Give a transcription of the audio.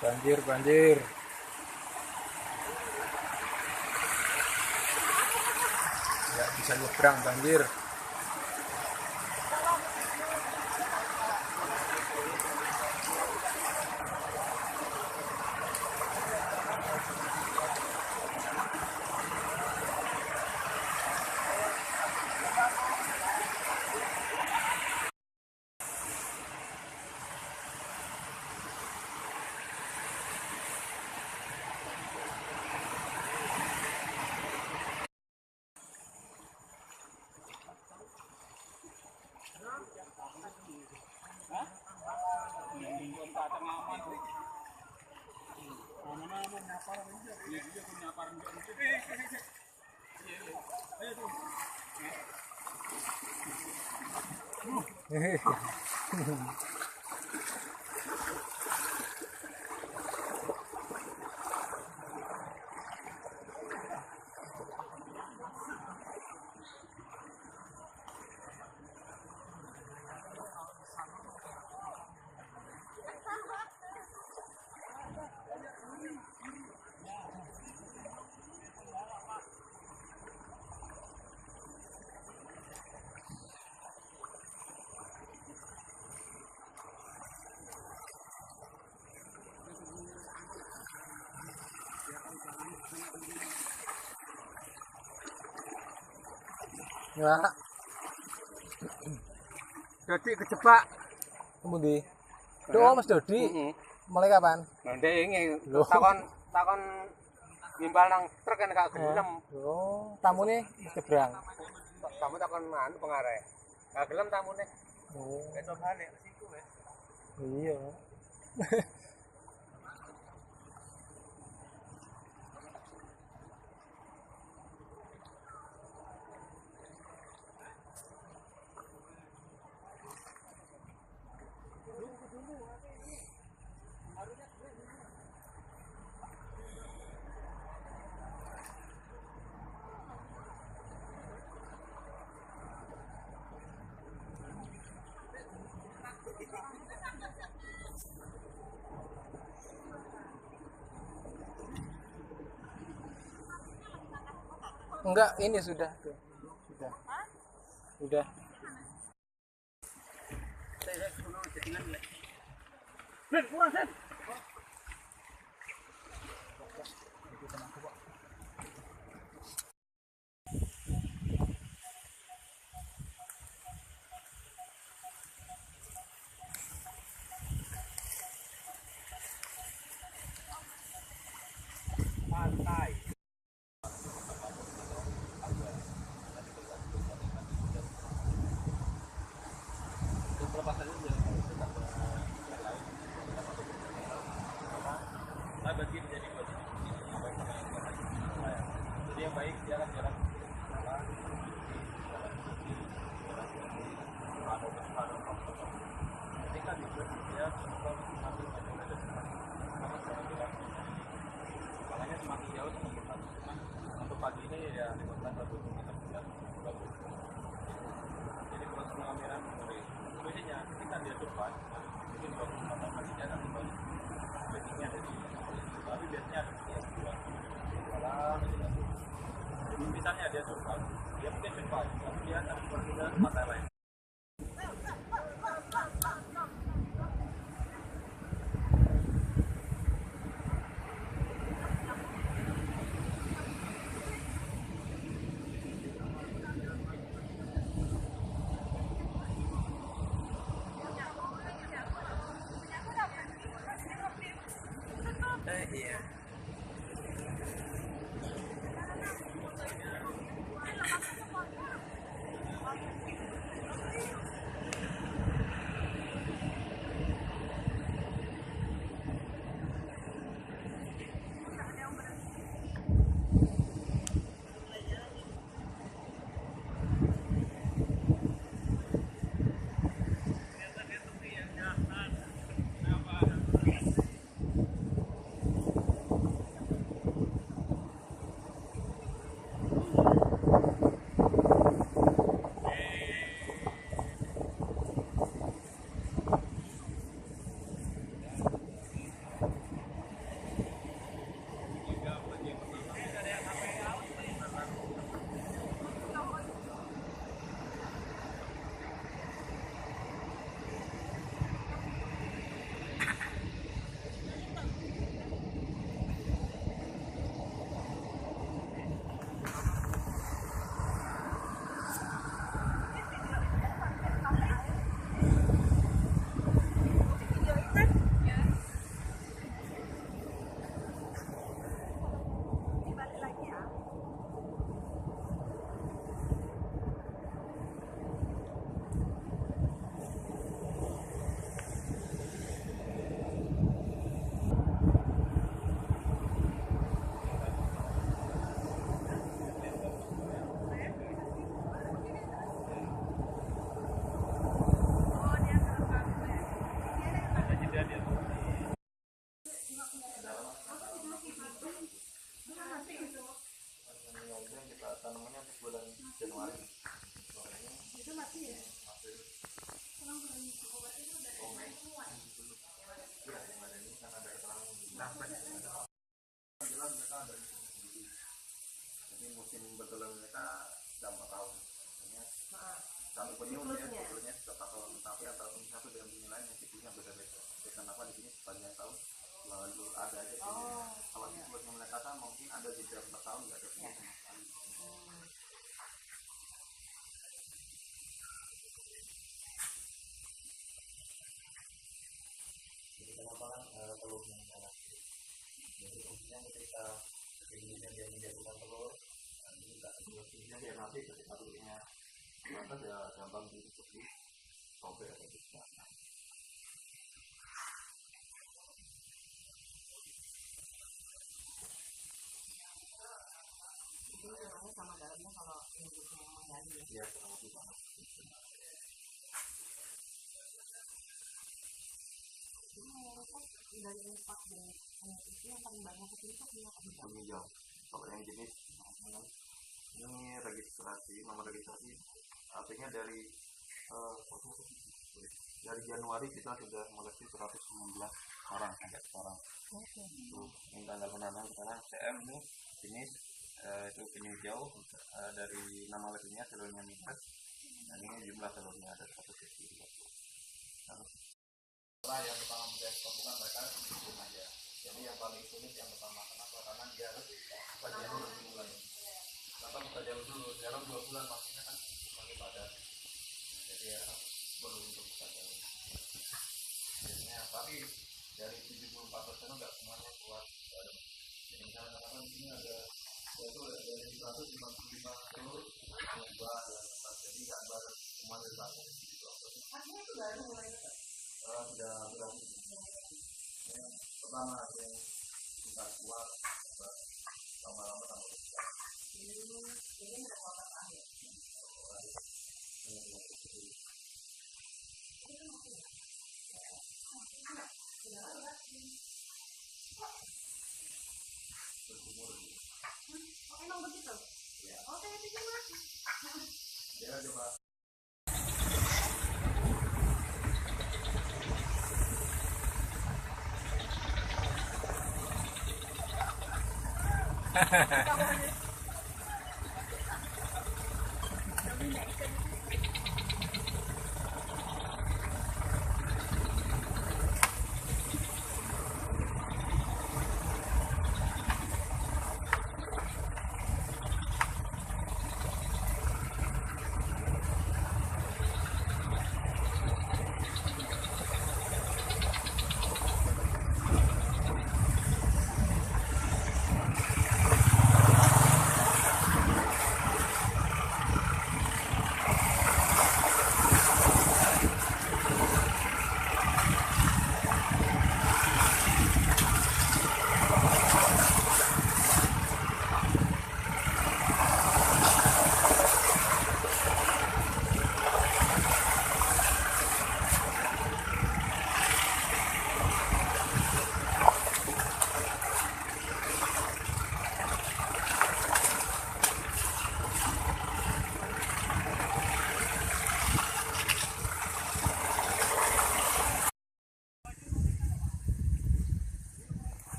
Banjir, banjir. Nggak bisa nyebrang, banjir. Ya, Dodi kejebak. kemudian. Doa Mas Dodi. Mulai kapan? Ndek ini Loh. takon nimbal nang truk kan gak gelem. Oh, tamune nyebrang. Kamu takon anu pengareh. Gak gelem tamune. Oh, Besok balik siku wis. iya. Enggak, ini sudah. Sudah. Sudah. Ben kurang sen. Pantai. Jadi musim bertelur mereka sudah 4 tahun. Kalau penyu siklusnya sudah 4 tahun, tapi antara penyu satu dengan penyu lain yang siklusnya beda-beda. Kenapa di sini sepanjang tahun selalu ada aja penyu. Kalau siklusnya mereka sama mungkin ada jeda 4 tahun nggak ada penyu sama sekali. Jadi kenapa telurnya merah? Jadi fungsinya ketika penyunya dia menjatuhkan telur, ini nggak fungsinya dia nanti ketika telurnya maka dia gampang seperti sobek atau tidak. Itu namanya sama dalamnya kalau induknya menggali. Iya, kurang lebih sama. Dari empat itu yang paling banyak itu Penyu hijau. Kalau yang jenis ini registrasi, nomor registrasi artinya dari Januari kita sudah melebihi 119 orang sampai sekarang. Ini tanggal penandanan sekarang CM ini jenis itu penyu hijau dari nama lainnya telurnya migas. Dan ini jumlah telurnya ada 1,2. Yang pertama bukan mereka sebelum aja. Jadi yang paling sulit yang pertama kenapa? Karena dia harus buka jalur bulan. Kenapa buka jalur dulu? Jalur 2 bulan maksudnya kan sebagai badan. Jadi ya belum untuk buka jalur. Biasanya tapi dari 74% enggak semuanya kuat. Jadi misalnya katakan di sini ada yaitu dari 155 telur yang dua jadi nggak baru semuanya satu. artinya itu baru mulai Sudah berarti yang pertama yang kita kuat lama-lama tambah besar. ini nggak kuat akhir. Emang begitu? Oh, kayak itu mas. Ya coba. Kamu